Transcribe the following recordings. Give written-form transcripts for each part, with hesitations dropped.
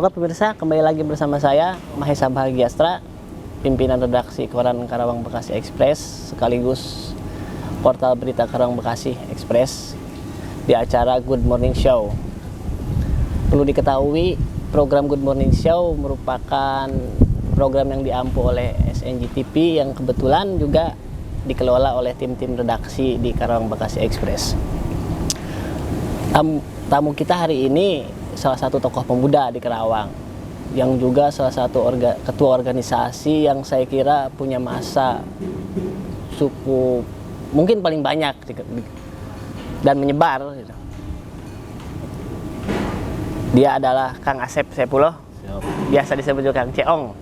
Oke pemirsa, kembali lagi bersama saya Mahesa Bahagiastra, pimpinan redaksi koran Karawang Bekasi Express sekaligus portal berita Karawang Bekasi Express di acara Good Morning Show. Perlu diketahui, program Good Morning Show merupakan program yang diampu oleh SNG TV yang kebetulan juga dikelola oleh tim-tim redaksi di Karawang Bekasi Express. Tamu kita hari ini salah satu tokoh pemuda di Karawang yang juga salah satu ketua organisasi yang saya kira punya masa cukup mungkin paling banyak dan menyebar gitu. Dia adalah Kang Asep Sepuluh, biasa disebut juga Kang Ceong.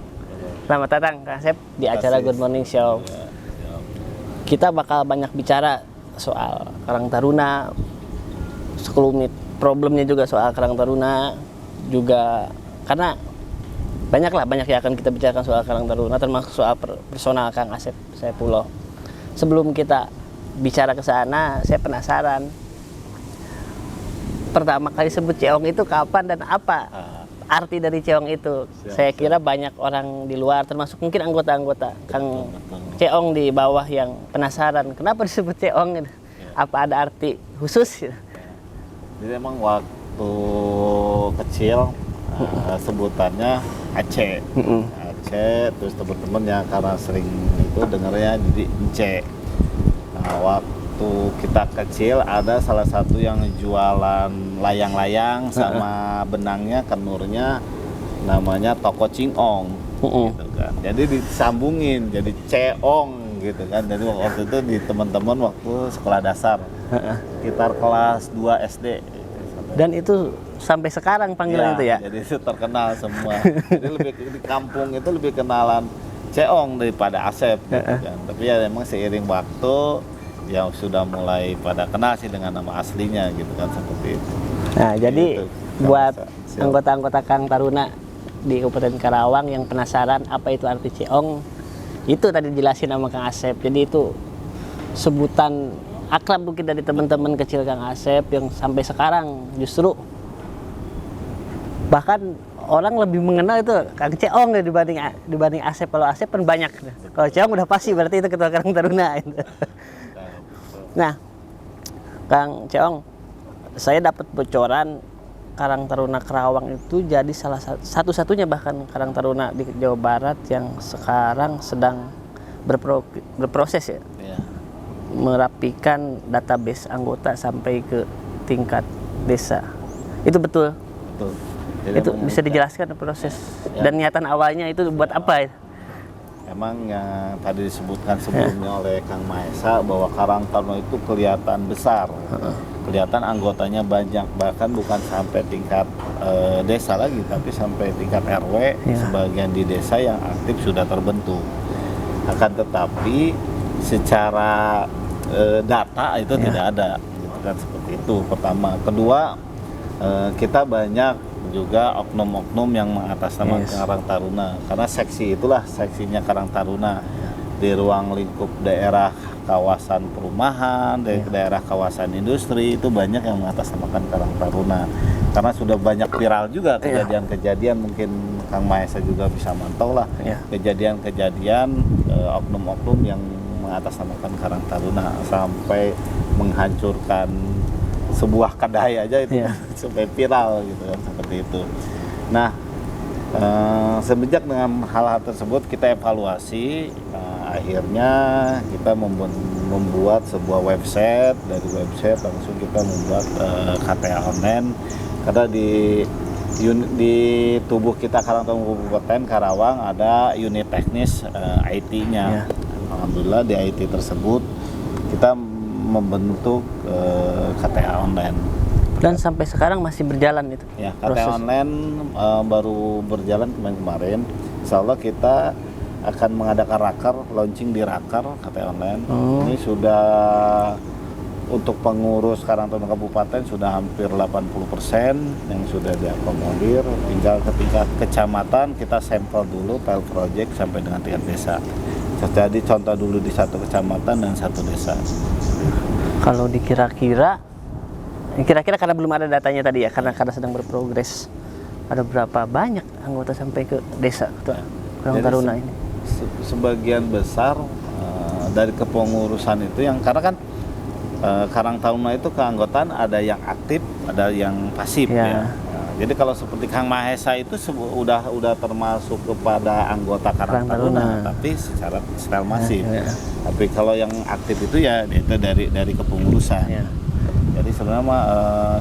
Selamat datang Kang Asep di acara Good Morning Show. Kita bakal banyak bicara soal Karang Taruna, sekelumit problemnya juga soal Karang Taruna juga, karena banyak yang akan kita bicarakan soal Karang Taruna, termasuk soal personal Kang Asep Sepuluh. Sebelum kita bicara ke sana, saya penasaran pertama kali sebut Ceong itu kapan dan apa arti dari Ceong itu. Saya kira banyak orang di luar, termasuk mungkin anggota-anggota Kang Ceong di bawah yang penasaran kenapa disebut Ceong, apa ada arti khusus? Jadi emang waktu kecil sebutannya Aceh. Aceh, terus teman-teman yang karena sering itu dengarnya jadi Ence. Nah, waktu kita kecil ada salah satu yang jualan layang-layang sama benangnya, kenurnya, namanya Toko Cingong. Gitu kan. Jadi disambungin jadi Ceong gitu kan. Jadi waktu itu di teman-teman waktu sekolah dasar sekitar kelas 2 SD. Dan itu sampai sekarang panggilan itu ya? Jadi itu terkenal semua. Jadi lebih di kampung itu lebih kenalan Ceong daripada Asep gitu kan. Tapi ya memang seiring waktu yang sudah mulai pada kenal sih dengan nama aslinya gitu kan, seperti itu. Nah, jadi gitu, buat anggota-anggota Karang Taruna di Kabupaten Karawang yang penasaran apa itu arti Ceong, itu tadi dijelasin sama Kang Asep. Jadi itu sebutan akrab mungkin dari teman-teman kecil Kang Asep yang sampai sekarang justru bahkan orang lebih mengenal itu Kang Ceong dibanding Asep. Kalau Asep kan banyak, kalau Ceong udah pasti berarti itu ketua Karang Taruna gitu. Nah, Kang Ceong, saya dapat bocoran Karang Taruna Karawang itu jadi salah satu-satunya bahkan Karang Taruna di Jawa Barat yang sekarang sedang berproses ya. Merapikan database anggota sampai ke tingkat desa. Itu betul? Betul. Jadi itu bisa dijelaskan proses dan niatan awalnya itu buat apa ya? Emang yang tadi disebutkan sebelumnya oleh Kang Mahesa bahwa Karang Taruna itu kelihatan besar, kelihatan anggotanya banyak, bahkan bukan sampai tingkat desa lagi, tapi sampai tingkat RW, sebagian di desa yang aktif sudah terbentuk. Akan tetapi secara data itu tidak ada, gitu kan, seperti itu pertama. Kedua, kita banyak juga oknum-oknum yang mengatasnamakan Karang Taruna, karena seksi itulah seksinya Karang Taruna di ruang lingkup daerah kawasan perumahan, daerah kawasan industri, itu banyak yang mengatasnamakan Karang Taruna. Karena sudah banyak viral juga kejadian-kejadian, mungkin Kang Mahesa juga bisa mantau lah kejadian-kejadian oknum-oknum yang mengatasnamakan Karang Taruna sampai menghancurkan sebuah kedai aja itu sampai viral gitu kan, seperti itu. Nah, semenjak dengan hal-hal tersebut kita evaluasi, akhirnya kita membuat sebuah website. Dari website langsung kita membuat KTA online, karena di tubuh kita Karang Taruna Kabupaten Karawang ada unit teknis IT-nya. Alhamdulillah di IT tersebut kita membentuk KTA online. Dan sampai sekarang masih berjalan itu? Ya, KTA online baru berjalan kemarin. Insya Allah kita akan mengadakan raker, launching di raker KTA online. Ini sudah untuk pengurus Karang Taruna Kabupaten sudah hampir 80% yang sudah diakomodir. Tinggal ke tingkat kecamatan kita sampel dulu pilot project sampai dengan tingkat desa. Jadi contoh dulu di satu kecamatan dan satu desa. Kalau dikira-kira karena belum ada datanya tadi ya, karena sedang berprogres. ada berapa banyak anggota sampai ke desa Ketua Karang Jadi Taruna ini? Sebagian besar dari kepengurusan itu yang karena kan Karang Taruna itu keanggotaan ada yang aktif, ada yang pasif Ya. ya. Jadi kalau seperti Kang Mahesa itu udah termasuk kepada anggota Karang Taruna, tapi secara masif. Ya. Tapi kalau yang aktif itu ya itu dari kepengurusan. Ya. Jadi sebenarnya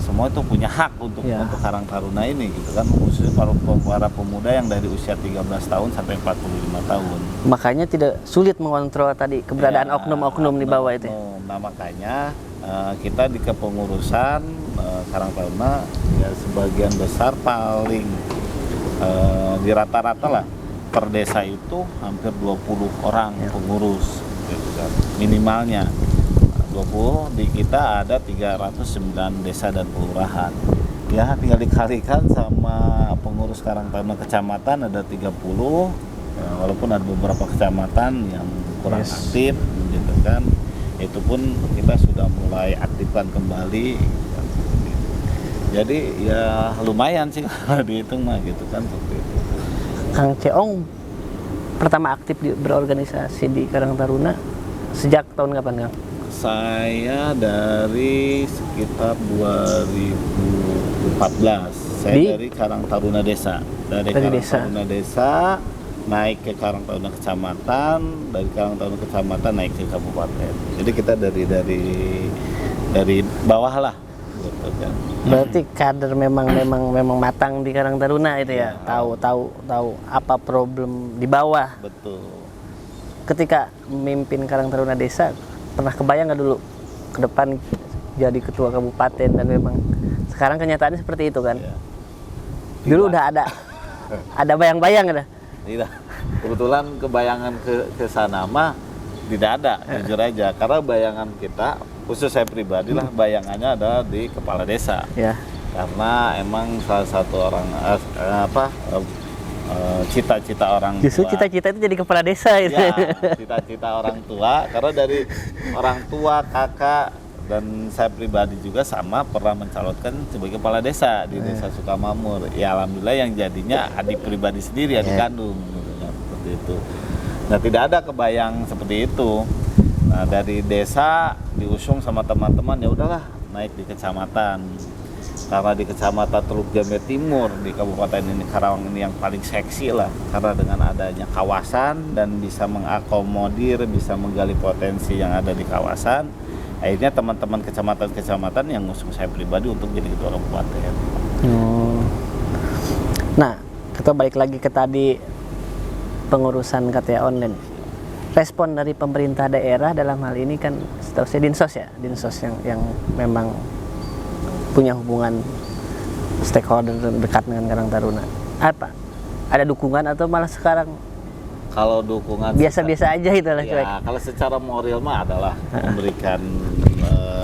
semua itu punya hak untuk Karang Taruna ini gitu kan, khususnya para pemuda yang dari usia 13 tahun sampai 45 tahun. Makanya tidak sulit mengontrol tadi keberadaan oknum-oknum di bawah itu. Nah makanya kita di kepengurusan Karang Taruna ya sebagian besar paling di rata-rata lah per desa itu hampir 20 orang pengurus gitu kan, minimalnya. 20 di kita ada 309 desa dan kelurahan. Ya tinggal dikalikan sama pengurus Karang Taruna kecamatan ada 30. Ya, walaupun ada beberapa kecamatan yang kurang aktif gitu kan. Itu pun kita sudah mulai aktifkan kembali. Jadi ya lumayan sih kalau dihitung mah gitu kan seperti itu. Kang Ceong pertama aktif berorganisasi di Karang Taruna sejak tahun kapan, Kang? Saya dari sekitar 2014. Saya dari Karang Taruna Desa. Dari Karang Taruna Desa naik ke Karang Taruna Kecamatan, dari Karang Taruna Kecamatan naik ke kabupaten. Jadi kita dari bawah lah. Gitu kan. Berarti kader memang matang di Karang Taruna itu ya. Tahu apa problem di bawah. Betul. Ketika memimpin Karang Taruna Desa, pernah kebayang nggak dulu ke depan jadi ketua kabupaten dan memang sekarang kenyataannya seperti itu kan? Ya. Dulu udah ada bayang-bayang ada? Tidak. Kebetulan kebayangan ke sana mah tidak ada, jujur aja. Karena bayangan kita, khusus saya pribadi lah, bayangannya ada di kepala desa. Ya. Karena emang salah satu orang cita-cita orang tua. Justru cita-cita itu jadi kepala desa itu. Ya, cita-cita orang tua. Karena dari orang tua, kakak, dan saya pribadi juga sama pernah mencalonkan sebagai kepala desa di Desa Sukamamur. Ya alhamdulillah yang jadinya adik pribadi sendiri, adik kandung, gitu, seperti itu. Nah tidak ada kebayang seperti itu. Nah dari desa diusung sama teman-teman, ya udahlah naik di kecamatan. Karena di Kecamatan Teluk Jambe Timur di Kabupaten ini Karawang ini yang paling seksi lah, karena dengan adanya kawasan dan bisa mengakomodir, bisa menggali potensi yang ada di kawasan. Akhirnya teman-teman kecamatan-kecamatan yang ngusung saya pribadi untuk jadi ketua kabupaten. Nah, kita balik lagi ke tadi pengurusan KTA online. Respon dari pemerintah daerah dalam hal ini kan setahu saya Dinsos yang memang punya hubungan stakeholder dekat dengan Karang Taruna. Apa? Ada dukungan atau malah sekarang kalau dukungan biasa-biasa aja itu lah? Ya, kalau secara moral mah adalah memberikan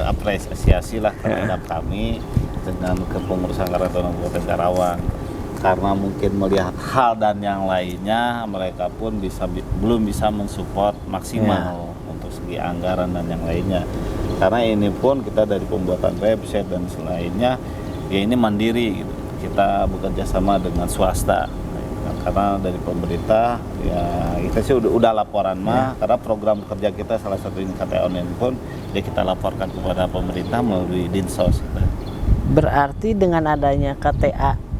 apresiasi lah terhadap kami dengan kepengurusan Karang Taruna Kabupaten Karawang. Karena mungkin melihat hal dan yang lainnya, mereka pun belum bisa mensupport maksimal untuk segi anggaran dan yang lainnya. Karena ini pun kita dari pembuatan website dan selainnya, ya ini mandiri gitu. Kita bekerja sama dengan swasta. Karena dari pemerintah, ya kita sih udah laporan karena program kerja kita salah satu ini KTA online pun, ya kita laporkan kepada pemerintah melalui Dinsos. Berarti dengan adanya KTA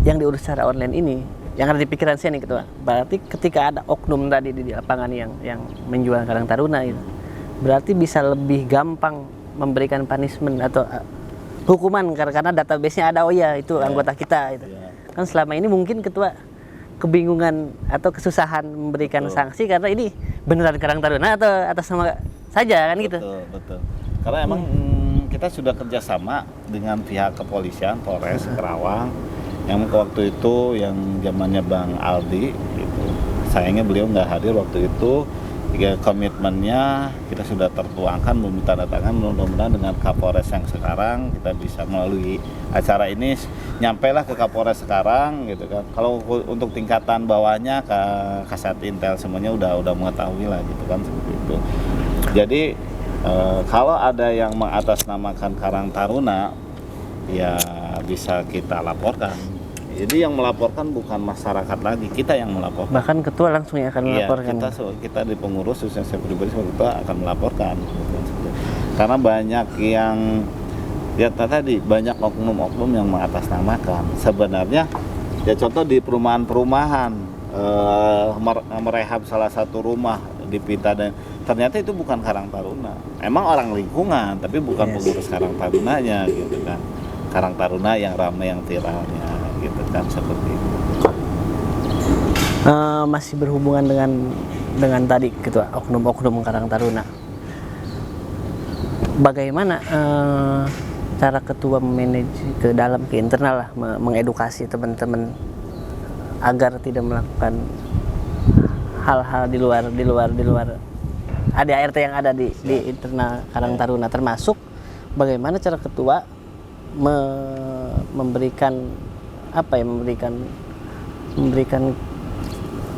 yang diurus secara online ini, yang ada di pikiran saya nih Ketua, berarti ketika ada oknum tadi di lapangan yang menjual Karang Taruna itu, berarti bisa lebih gampang memberikan punishment atau hukuman karena database-nya ada, itu anggota kita itu. Kan selama ini mungkin Ketua kebingungan atau kesusahan memberikan sanksi karena ini beneran Karang Taruna atau atas nama saja kan gitu. Betul. Karena emang kita sudah kerjasama dengan pihak kepolisian Polres Karawang yang waktu itu yang zamannya Bang Aldi gitu. Sayangnya beliau nggak hadir waktu itu. Komitmennya kita sudah tertuangkan, belum ditandatangan. Mudah-mudahan dengan Kapolres yang sekarang kita bisa melalui acara ini nyampailah ke Kapolres sekarang gitu kan. Kalau untuk tingkatan bawahnya ke Kasat Intel semuanya udah mengetahui lah gitu kan, seperti itu. Jadi kalau ada yang mengatasnamakan Karang Taruna ya bisa kita laporkan Jadi yang melaporkan bukan masyarakat lagi, kita yang melaporkan. Bahkan ketua langsung yang akan Iya, melaporkan. kita di pengurus, khususnya saya pribadi sebagai ketua akan melaporkan. Karena banyak yang ya tadi banyak oknum-oknum yang mengatasnamakan. Sebenarnya ya contoh di perumahan-perumahan merehab salah satu rumah di Pita dan ternyata itu bukan Karang Taruna. Emang orang lingkungan, tapi bukan pengurus Karang Tarunanya gitu kan. Karang Taruna yang ramai yang viralnya gitu kan, seperti itu. Masih berhubungan dengan tadi ketua oknum-oknum Karang Taruna. Bagaimana cara ketua memanage ke dalam, ke internal lah, mengedukasi teman-teman agar tidak melakukan hal-hal di luar ADART yang ada di internal Karang Taruna, termasuk bagaimana cara ketua memberikan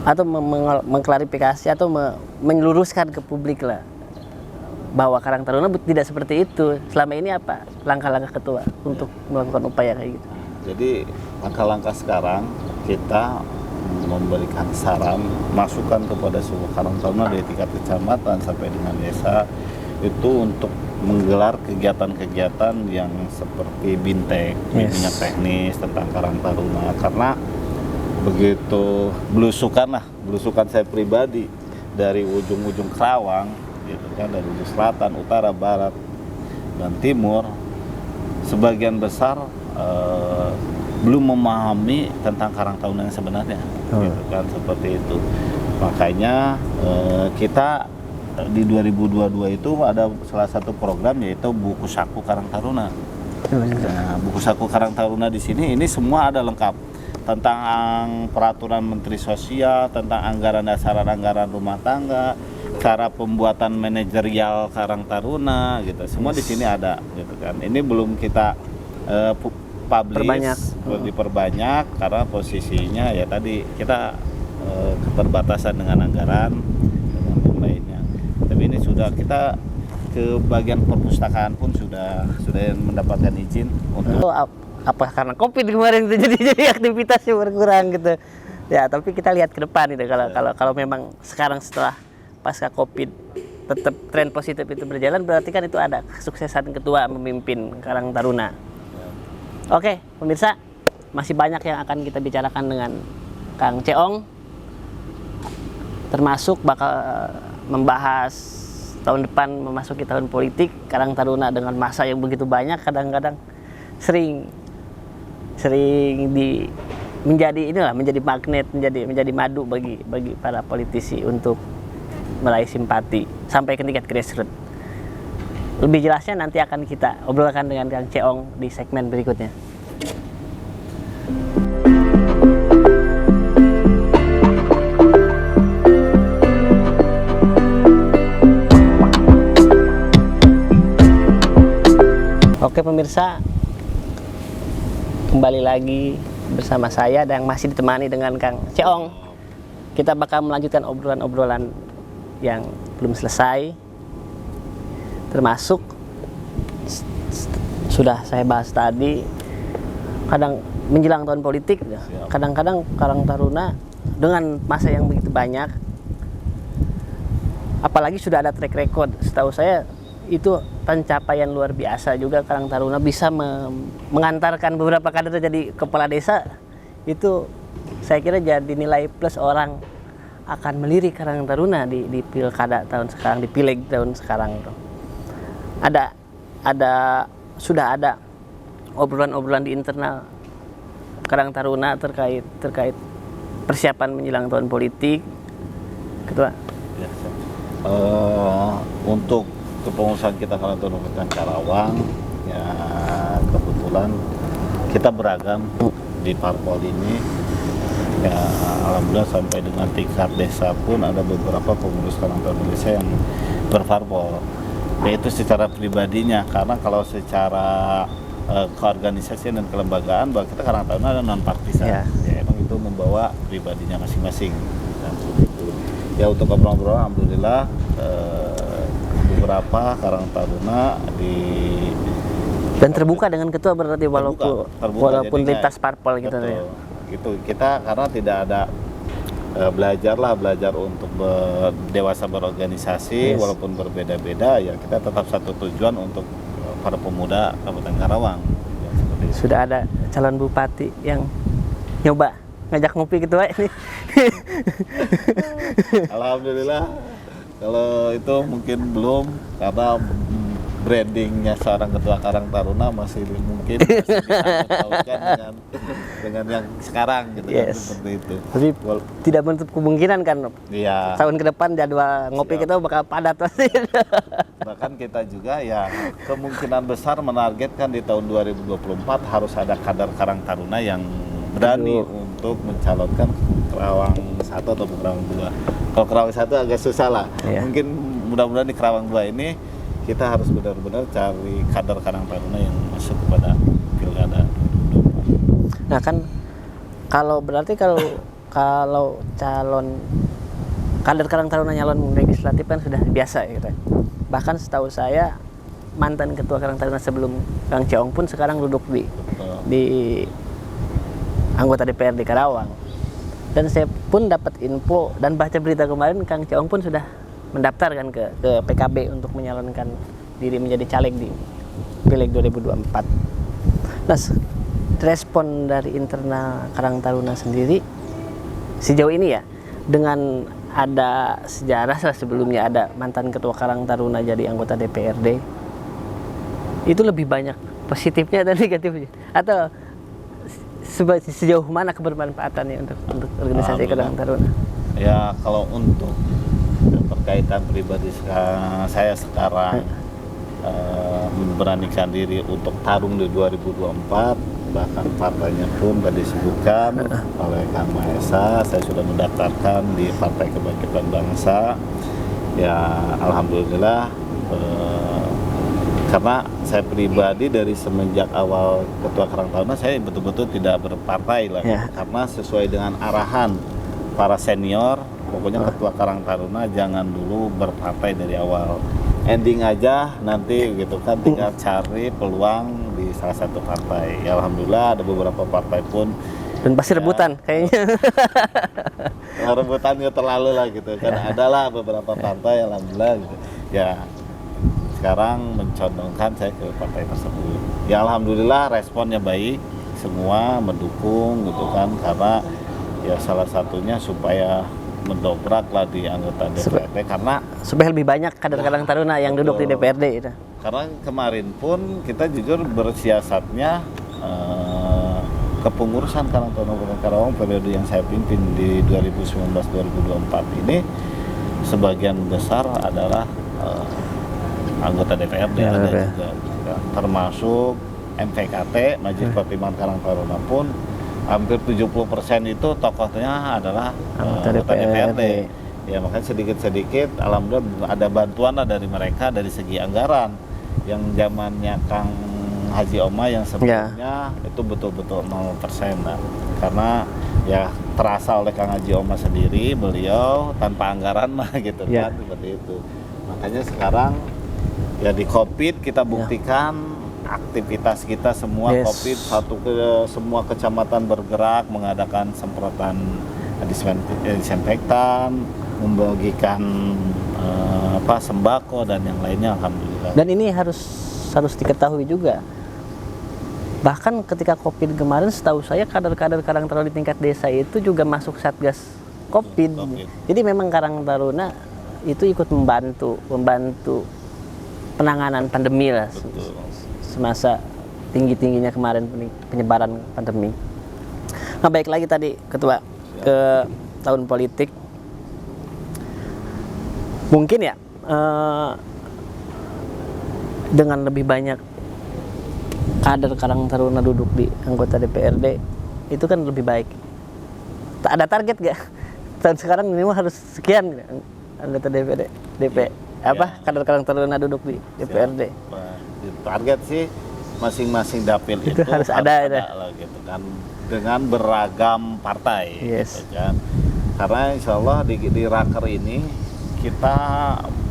atau mengklarifikasi atau mengeluruskan ke publik lah bahwa Karang Taruna tidak seperti itu. Selama ini apa langkah-langkah ketua untuk melakukan upaya kayak gitu? Jadi langkah-langkah sekarang kita memberikan saran, masukan kepada seluruh Karang Taruna dari tingkat kecamatan sampai dengan desa itu untuk menggelar kegiatan-kegiatan yang seperti bintek, bimbingan teknis tentang Karang Taruna. Karena begitu belusukan saya pribadi dari ujung-ujung Kerawang gitu kan, dari ujung selatan, utara, barat, dan timur, sebagian besar belum memahami tentang Karang Taruna yang sebenarnya, gitu kan, seperti itu. Makanya kita di 2022 itu ada salah satu program yaitu buku saku Karang Taruna. Nah, buku saku Karang Taruna di sini ini semua ada lengkap tentang peraturan Menteri Sosial, tentang anggaran dasaran anggaran rumah tangga, cara pembuatan manajerial Karang Taruna, gitu. Semua di sini ada, gitu kan. Ini belum kita publish, diperbanyak karena posisinya ya tadi kita keterbatasan dengan anggaran dengan lainnya. Tapi ini sudah kita ke bagian perpustakaan pun sudah mendapatkan izin untuk apa karena Covid kemarin itu jadi aktivitasnya berkurang gitu. Ya, tapi kita lihat ke depan itu kalau memang sekarang setelah pasca Covid tetap tren positif itu berjalan, berarti kan itu ada kesuksesan ketua memimpin Karang Taruna. Oke, pemirsa, masih banyak yang akan kita bicarakan dengan Kang Ceong, termasuk bakal membahas tahun depan memasuki tahun politik. Karang Taruna dengan masa yang begitu banyak kadang-kadang sering menjadi magnet, menjadi madu bagi para politisi untuk meraih simpati sampai ke tingkat grassroots. Lebih jelasnya nanti akan kita obrolkan dengan Kang Ceong di segmen berikutnya. Oke pemirsa, kembali lagi bersama saya dan masih ditemani dengan Kang Ceong. Kita bakal melanjutkan obrolan-obrolan yang belum selesai, termasuk sudah saya bahas tadi, kadang menjelang tahun politik, kadang-kadang Karang Taruna dengan masa yang begitu banyak, apalagi sudah ada track record, setahu saya itu pencapaian luar biasa juga. Karang Taruna bisa mengantarkan beberapa kader jadi kepala desa, itu saya kira jadi nilai plus orang akan melirik Karang Taruna di pilkada tahun sekarang, di pileg tahun sekarang itu. Sudah ada obrolan-obrolan di internal Karang Taruna terkait persiapan menjelang tahun politik, Ketua. Untuk kepengurusan kita Karang Taruna Karawang, ya kebetulan kita beragam di parpol ini. Ya, alhamdulillah sampai dengan tingkat desa pun ada beberapa pengurus Karang Taruna desa yang berparpol. Yaitu secara pribadinya, karena kalau secara keorganisasian dan kelembagaan bahwa kita Karang Taruna ada non partisan. Ya, emang itu membawa pribadinya masing-masing. Dan ya untuk obrolan-obrolan alhamdulillah beberapa Karang Taruna dan terbuka dengan ketua berarti walaupun lintas parpol gitu ya. gitu kita karena tidak ada belajar untuk dewasa berorganisasi. Yes. Walaupun berbeda-beda ya kita tetap satu tujuan untuk para pemuda Kabupaten Karawang ya, seperti itu. Sudah ada calon bupati yang nyoba ngajak ngopi ketua ini. Alhamdulillah kalau itu mungkin belum karena brandingnya seorang ketua Karang Taruna masih mungkin masih disangkut-pautkan dengan yang sekarang gitu kan, Yes. seperti itu. Tapi tidak menutup kemungkinan kan Iya. tahun ke depan jadwal ngopi Siap. kita bakal padat pasti. Bahkan kita juga ya kemungkinan besar menargetkan di tahun 2024 harus ada kader Karang Taruna yang berani untuk mencalonkan Kerawang 1 atau Kerawang 2. Kalau Kerawang 1 agak susah lah. Iya. Mungkin mudah-mudahan di Kerawang 2 ini kita harus benar-benar cari kader Karang Taruna yang masuk kepada pilkada 2024. Nah kan kalau berarti kalau calon kader Karang Taruna nyalon legislatif kan sudah biasa gitu. Bahkan setahu saya mantan ketua Karang Taruna sebelum Kang Ceong pun sekarang duduk di anggota DPRD Karawang. Dan saya pun dapat info dan baca berita kemarin Kang Ceong pun sudah mendaftarkan ke PKB untuk menyalonkan diri menjadi caleg di Pileg 2024. Nah, respon dari internal Karang Taruna sendiri sejauh ini ya, dengan ada sejarah sebelumnya ada mantan ketua Karang Taruna jadi anggota DPRD, itu lebih banyak positifnya dan negatifnya, atau sejauh mana kebermanfaatannya untuk organisasi Karang Taruna? Ya kalau untuk berkaitan pribadi saya sekarang memberanikan diri untuk tarung di 2024, bahkan partainya pun tadi disebutkan oleh Kang Mahesa, saya sudah mendaftarkan di Partai Kebangkitan Bangsa. Ya alhamdulillah karena saya pribadi dari semenjak awal ketua Karang Taruna saya betul-betul tidak berpartai lah, karena sesuai dengan arahan para senior. Pokoknya ketua Karang Taruna jangan dulu berpartai dari awal, ending aja nanti gitu kan, tinggal cari peluang di salah satu partai. Ya alhamdulillah ada beberapa partai pun dan pasti rebutan kayaknya. Rebutannya terlalu lah gitu kan, adalah beberapa partai alhamdulillah gitu. Ya sekarang mencondongkan saya ke partai tersebut. Ya alhamdulillah responnya baik, semua mendukung gitu kan, karena ya salah satunya supaya mendobraklah di anggota DPRD karena supaya lebih banyak kader Karang Taruna yang duduk di DPRD itu. Karena kemarin pun kita jujur bersiasatnya kepengurusan Karang Taruna Karawang periode yang saya pimpin di 2019-2024 ini sebagian besar adalah anggota DPRD ada juga, termasuk MPKT Majelis Pertimbangan Karang Taruna pun hampir 70% itu tokohnya adalah anggota DPRD. Ya makanya sedikit-sedikit alhamdulillah ada bantuan lah dari mereka dari segi anggaran. Yang zamannya Kang Haji Oma yang sebelumnya itu betul-betul 0% lah. Karena ya terasa oleh Kang Haji Oma sendiri, beliau tanpa anggaran mah gitu kan, seperti itu. Makanya sekarang ya di Covid kita buktikan aktivitas kita semua Covid semua kecamatan bergerak mengadakan semprotan disinfektan, membagikan sembako dan yang lainnya alhamdulillah. Dan ini harus diketahui juga. Bahkan ketika Covid kemarin setahu saya kader-kader Karang Taruna di tingkat desa itu juga masuk Satgas Covid. Jadi memang Karang Taruna itu ikut membantu penanganan pandemi lah. Semasa tinggi-tingginya kemarin penyebaran pandemi. Nah baik lagi tadi Ketua ke tahun politik, mungkin ya dengan lebih banyak kader Karang Taruna duduk di anggota DPRD itu kan lebih baik. Tak ada target gak? Tahun sekarang minimal harus sekian anggota kader Karang Taruna duduk di DPRD. Target sih masing-masing dapil itu harus ada lah, gitu kan, dengan beragam partai gitu kan. Karena insya Allah di raker ini kita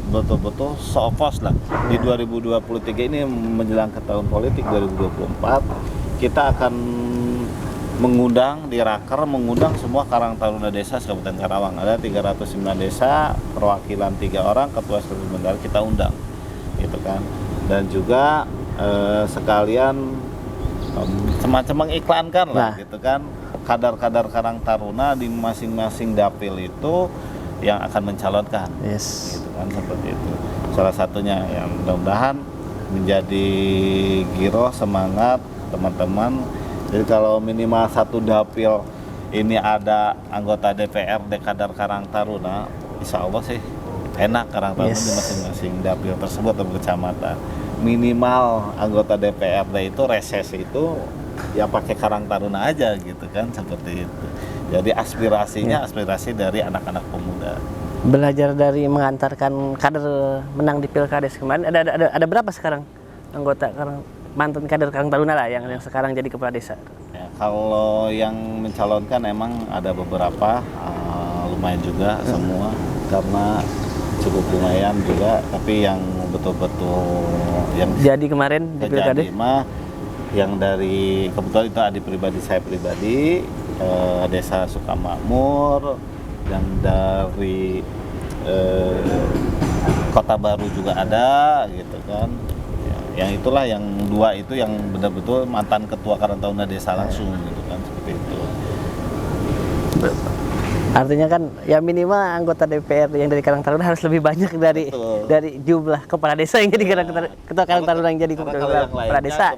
betul-betul sokos lah di 2023 ini menjelang ke tahun politik 2024 kita akan mengundang di Raker, mengundang semua Karang Taruna Desa Kabupaten Karawang. Ada 309 desa, perwakilan 3 orang, ketua sekretaris bendahara kita undang, gitu kan. Dan juga sekalian semacam mengiklankan lah, gitu kan, kadar-kadar Karang Taruna di masing-masing dapil itu yang akan mencalonkan, gitu kan, seperti itu. Salah satunya yang mudah-mudahan menjadi giroh semangat teman-teman. Jadi kalau minimal satu dapil ini ada anggota DPRD kadar Karang Taruna, insya Allah sih enak Karang Taruna di masing-masing dapil tersebut atau kecamatan. Minimal anggota DPRD itu reses itu ya pakai Karang Taruna aja, gitu kan, seperti itu. Jadi aspirasinya aspirasi dari anak-anak pemuda. Belajar dari mengantarkan kader menang di Pilkades kemarin, ada berapa sekarang anggota mantan kader Karang Taruna lah yang sekarang jadi kepala desa? Ya, kalau yang mencalonkan emang ada beberapa, lumayan juga semua, karena cukup lumayan juga. Tapi yang betul-betul yang jadi kemarin di Pilkades yang dari kebetulan itu adik pribadi saya pribadi, Desa Sukamakmur, yang dari Kota Baru juga ada, gitu kan. Yang itulah yang 2 itu yang benar-betul mantan ketua Karang Taruna Desa langsung, gitu kan, seperti itu. Artinya kan ya minimal anggota DPR yang dari Karang Taruna harus lebih banyak dari jumlah kepala desa yang jadi ketua Karang Taruna yang jadi kepala desa.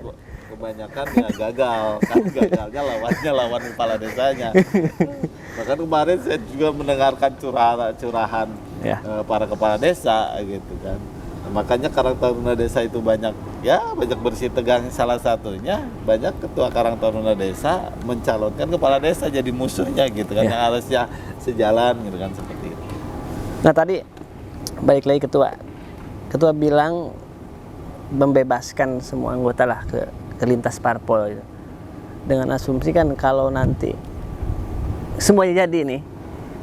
Kebanyakan ya gagal, kan gagalnya lawan kepala desanya. Bahkan kemarin saya juga mendengarkan curahan para kepala desa, gitu kan. Makanya Karang Taruna Desa itu banyak bersih tegang. Salah satunya banyak ketua Karang Taruna Desa mencalonkan kepala desa jadi musuhnya, gitu kan, yang harusnya sejalan, gitu kan, seperti itu. Nah tadi balik lagi ketua bilang membebaskan semua anggota lah ke lintas parpol, gitu. Dengan asumsi kan kalau nanti semuanya jadi nih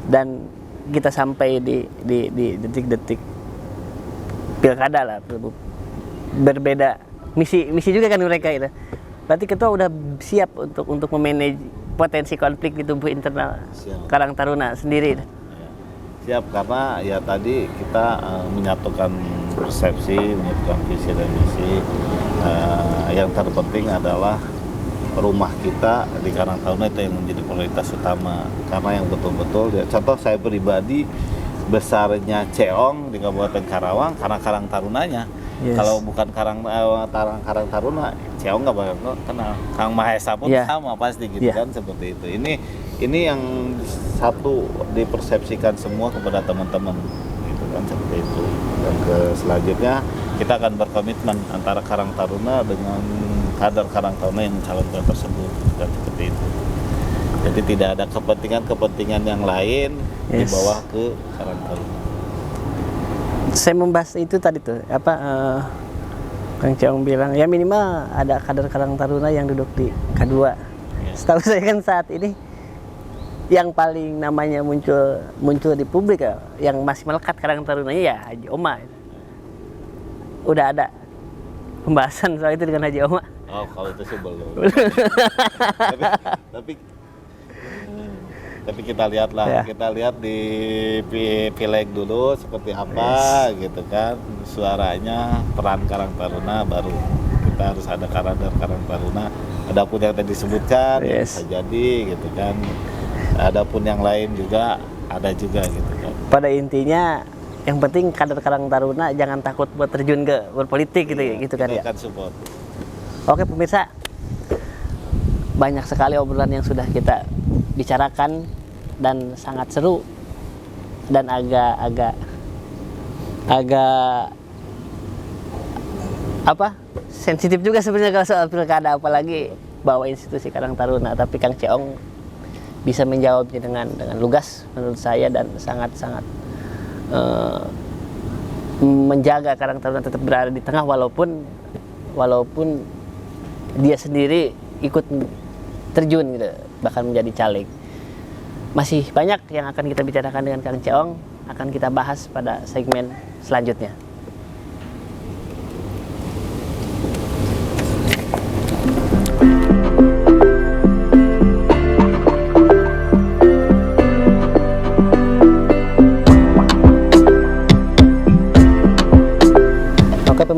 dan kita sampai di detik-detik pilkada lah, berbeda misi juga kan mereka itu. Berarti ketua udah siap untuk memanage potensi konflik di tubuh internal Karang Taruna sendiri. Siap, karena ya tadi kita menyatukan persepsi, menyatukan visi dan misi. Yang terpenting adalah rumah kita di Karang Taruna itu yang menjadi prioritas utama. Karena yang betul-betul, contoh saya pribadi, besarnya Ceong di Kabupaten Karawang karena Karang Tarunanya. Kalau bukan Karang Taruna, Ceong nggak bakal kenal. Kang Mahesa pun sama pasti, gitu kan, seperti itu. Ini yang satu dipersepsikan semua kepada teman-teman, gitu kan, seperti itu. Dan selanjutnya kita akan berkomitmen antara Karang Taruna dengan kader Karang Taruna yang mencalonkan tersebut, dan seperti itu. Jadi tidak ada kepentingan yang lain di bawah ke Karang Taruna. Saya membahas itu tadi tuh, Kang Ceong bilang ya minimal ada kader Karang Taruna yang duduk di K2. Setahu saya kan saat ini yang paling namanya muncul di publik yang masih melekat Karang Tarunanya ya Haji Oma. Udah ada pembahasan soal itu dengan Haji Oma? Oh, kalau itu sih belum. tapi kita lihatlah, kita lihat di pileg dulu seperti apa, gitu kan, suaranya, peran Karang Taruna baru kita harus ada kader Karang Taruna. Adapun yang tadi disebutkan bisa jadi, gitu kan. Adapun yang lain juga ada juga, gitu kan. Pada intinya yang penting kader Karang Taruna jangan takut buat terjun ke berpolitik, gitu kan ya. Akan support. Oke pemirsa, banyak sekali obrolan yang sudah kita bicarakan dan sangat seru dan agak sensitif juga sebenarnya kalau soal pilkada, apalagi bawa institusi Karang Taruna. Tapi Kang Ceong bisa menjawabnya dengan lugas menurut saya, dan sangat menjaga Karang Taruna tetap berada di tengah walaupun dia sendiri ikut terjun, gitu, bahkan menjadi caleg. Masih banyak yang akan kita bicarakan dengan Kang Ceong, akan kita bahas pada segmen selanjutnya.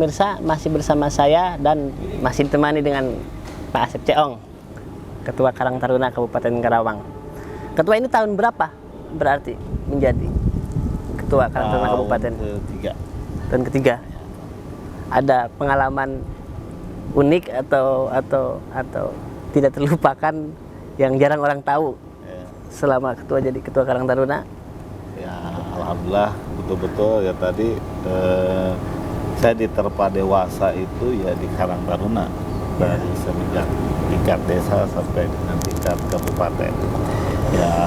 pemirsa, masih bersama saya dan masih ditemani dengan Pak Asep Ceong, Ketua Karang Taruna Kabupaten Karawang. Ketua ini tahun berapa berarti menjadi Ketua Karang Taruna Kabupaten? Tahun ketiga. Ada pengalaman unik atau tidak terlupakan yang jarang orang tahu selama jadi Ketua Karang Taruna? Ya, alhamdulillah betul-betul ya tadi saya diterpa dewasa itu ya di Karang Taruna dari semenjak tingkat desa sampai dengan tingkat kabupaten. Ya,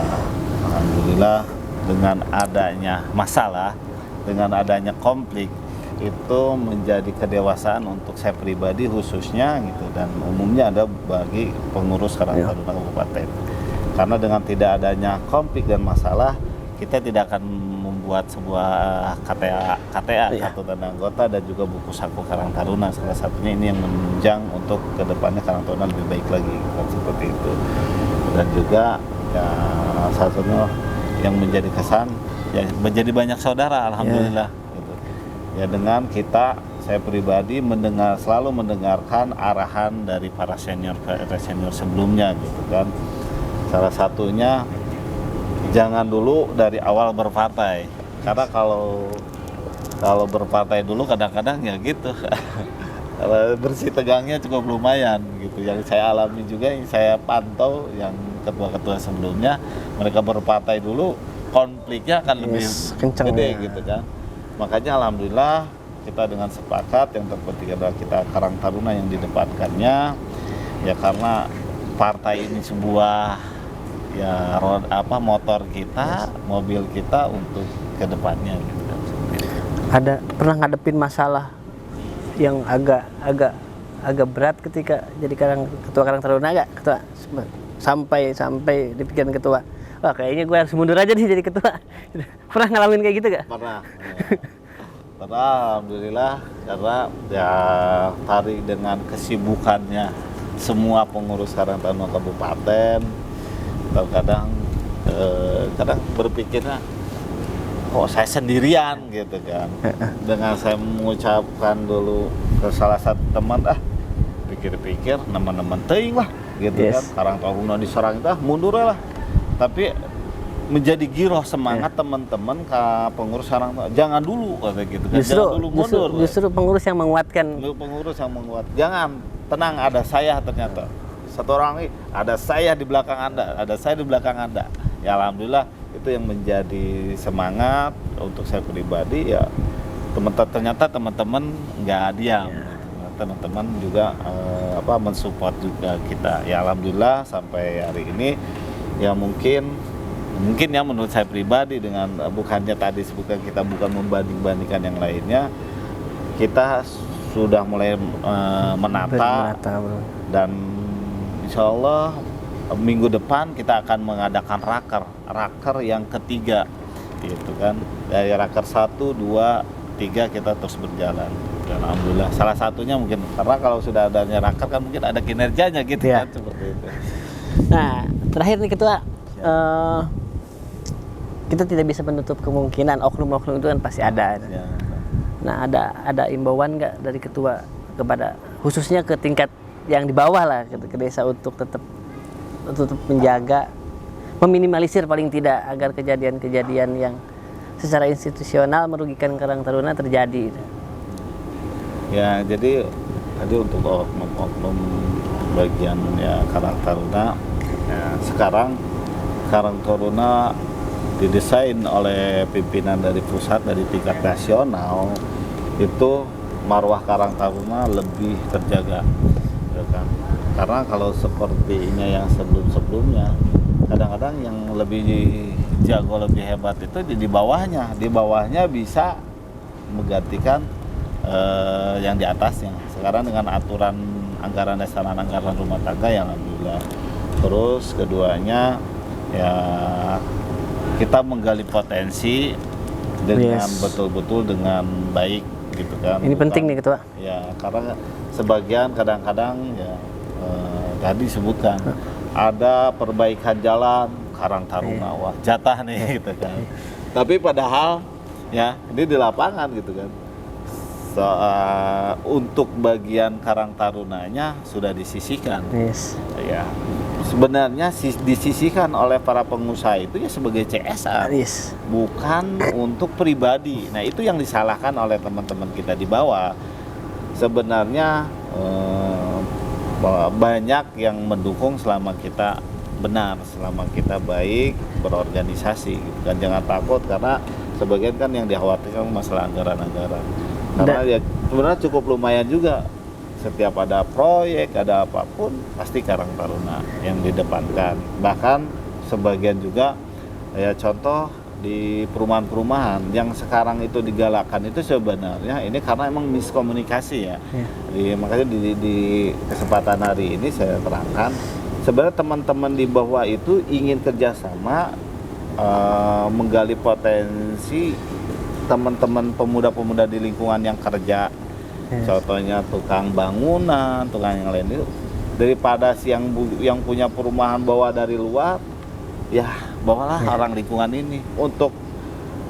alhamdulillah dengan adanya masalah, dengan adanya konflik itu menjadi kedewasaan untuk saya pribadi khususnya gitu, dan umumnya ada bagi pengurus Karang Taruna Kabupaten. Karena dengan tidak adanya konflik dan masalah, kita tidak akan membuat sebuah KTA kartu tanda anggota dan juga buku saku Karang Taruna. Salah satunya ini yang menunjang untuk kedepannya Karang Taruna lebih baik lagi, seperti itu. Dan juga ya satunya yang menjadi kesan ya menjadi banyak saudara, alhamdulillah. Gitu. Ya dengan saya pribadi selalu mendengarkan arahan dari para senior sebelumnya, gitu kan. Salah satunya jangan dulu dari awal berpartai, karena kalau berpartai dulu kadang-kadang ya gitu bersih tegangnya cukup lumayan gitu. Yang saya alami juga, yang saya pantau yang ketua-ketua sebelumnya, mereka berpartai dulu konfliknya akan lebih gede gitu kan. Makanya alhamdulillah kita dengan sepakat yang terpenting adalah kita Karang Taruna yang didepankannya ya, karena partai ini sebuah ya motor kita, mobil kita untuk kedepannya gitu. Ada pernah ngadepin masalah yang agak berat ketika jadi Ketua Karang Taruna nggak, Ketua? Sampai dipikirin Ketua, wah kayaknya gue harus mundur aja nih jadi Ketua. Pernah ngalamin kayak gitu gak? Pernah. Alhamdulillah, karena ya tadi dengan kesibukannya semua pengurus Karang Taruna Kabupaten, kadang berpikirnya kok saya sendirian gitu kan. Dengan saya mengucapkan dulu ke salah satu teman, pikir-pikir teman-teman teuing lah gitu kan, Karang Taruna diserang itu mundur lah. Tapi menjadi giroh semangat teman-teman ke pengurus Karang Taruna, jangan dulu kata gitu kan. Jangan dulu mundur. Justru pengurus yang menguatkan. Jangan, tenang, ada saya ternyata. Satu orang ini, ada saya di belakang Anda. Ya alhamdulillah itu yang menjadi semangat untuk saya pribadi ya. Ternyata teman-teman nggak diam. Teman-teman juga mensupport juga kita. Ya alhamdulillah sampai hari ini ya mungkin ya menurut saya pribadi, dengan bukannya tadi sebutkan kita bukan membanding-bandingkan yang lainnya, kita sudah mulai menata dan insya Allah minggu depan kita akan mengadakan raker yang ketiga gitu kan. Dari raker 1, 2, 3 kita terus berjalan. Dan alhamdulillah salah satunya mungkin karena kalau sudah adanya raker kan mungkin ada kinerjanya gitu kan, seperti itu. Nah, terakhir nih Ketua, kita tidak bisa menutup kemungkinan oknum-oknum itu kan pasti ada. Nah, ada imbauan nggak dari Ketua kepada khususnya ke tingkat yang di bawah lah, ke desa, untuk tetap menjaga, meminimalisir paling tidak agar kejadian-kejadian yang secara institusional merugikan Karang Taruna terjadi. Ya, jadi tadi untuk oknum bagian ya Karang Taruna, ya, sekarang Karang Taruna didesain oleh pimpinan dari pusat, dari tingkat nasional, itu marwah Karang Taruna lebih terjaga, ya kan? Karena kalau sepertinya yang sebelum-sebelumnya, kadang-kadang yang lebih jago, lebih hebat itu di bawahnya bisa menggantikan yang di atasnya. Sekarang dengan aturan anggaran dasar, anggaran rumah tangga yang alhamdulillah. Terus keduanya ya kita menggali potensi dengan betul-betul dengan baik gitu kan. Ini penting nih Ketua. Ya, karena sebagian kadang-kadang ya tadi disebutkan ada perbaikan jalan Karang Taruna, wah jatah nih gitu kan. Tapi padahal ya ini di lapangan gitu kan. untuk bagian Karang Tarunanya sudah disisihkan. Yes. Ya, sebenarnya disisihkan oleh para pengusaha itu ya sebagai CSR, Yes. bukan untuk pribadi. Nah, itu yang disalahkan oleh teman-teman kita di bawah. Sebenarnya banyak yang mendukung selama kita benar, selama kita baik berorganisasi gitu kan. Jangan takut, karena sebagian kan yang dikhawatirkan masalah anggaran-anggaran. Karena ya sebenarnya cukup lumayan juga. Setiap ada proyek, ada apapun, pasti Karang Taruna yang didepankan. Bahkan sebagian juga, ya contoh di perumahan-perumahan yang sekarang itu digalakan itu sebenarnya ini karena emang miskomunikasi ya. Makanya di kesempatan hari ini saya terangkan, sebenarnya teman-teman di bawah itu ingin kerjasama, menggali potensi teman-teman pemuda-pemuda di lingkungan yang kerja. Contohnya tukang bangunan, tukang yang lain itu, daripada yang punya perumahan bawa dari luar, ya bawalah orang lingkungan ini. Untuk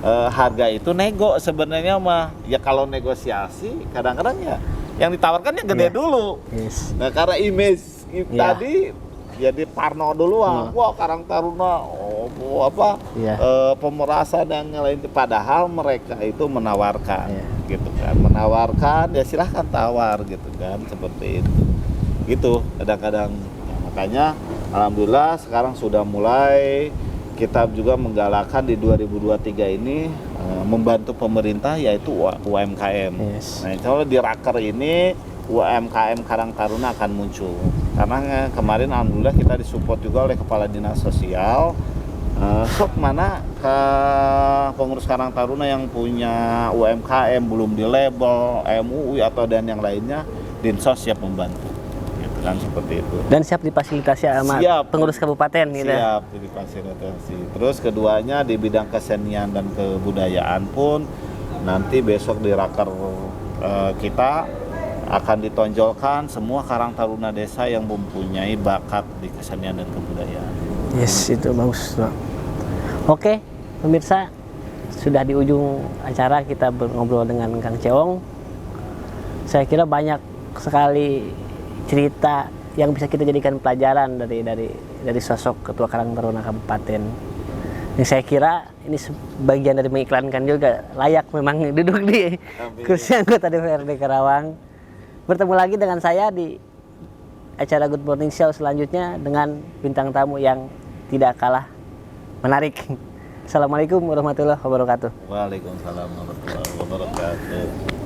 harga itu nego sebenarnya mah, ya kalau negosiasi kadang-kadang ya yang ditawarkan yang gede dulu. Yes. Nah, karena image tadi jadi parno duluan. Wah, Karang Taruna pemerasan dan yang lain, padahal mereka itu menawarkan gitu kan. Menawarkan, ya silahkan tawar gitu kan, seperti itu. Gitu kadang-kadang. Nah, makanya alhamdulillah sekarang sudah mulai kita juga menggalakkan di 2023 ini membantu pemerintah, yaitu UMKM. Yes. Nah, kalau di Raker ini UMKM Karang Taruna akan muncul. Karena kemarin alhamdulillah kita disupport juga oleh Kepala Dinas Sosial. Sok mana ke pengurus Karang Taruna yang punya UMKM belum di label MUI atau dan yang lainnya, Dinsos siap membantu. Gitu kan, seperti itu. Dan siap difasilitasi sama pengurus kabupaten gitu. Siap difasilitasi. Terus keduanya di bidang kesenian dan kebudayaan pun nanti besok di Raker kita akan ditonjolkan semua Karang Taruna desa yang mempunyai bakat di kesenian dan kebudayaan. Yes, itu bagus, Pak. Oke, pemirsa, sudah di ujung acara kita ngobrol dengan Kang Ceong. Saya kira banyak sekali cerita yang bisa kita jadikan pelajaran dari sosok Ketua Karang Taruna Kabupaten. Yang saya kira ini sebagian dari mengiklankan juga, layak memang duduk di kursi anggota DPRD Karawang. Bertemu lagi dengan saya di acara Good Morning Show selanjutnya dengan bintang tamu yang tidak kalah menarik. Assalamualaikum warahmatullahi wabarakatuh. Waalaikumsalam warahmatullahi wabarakatuh.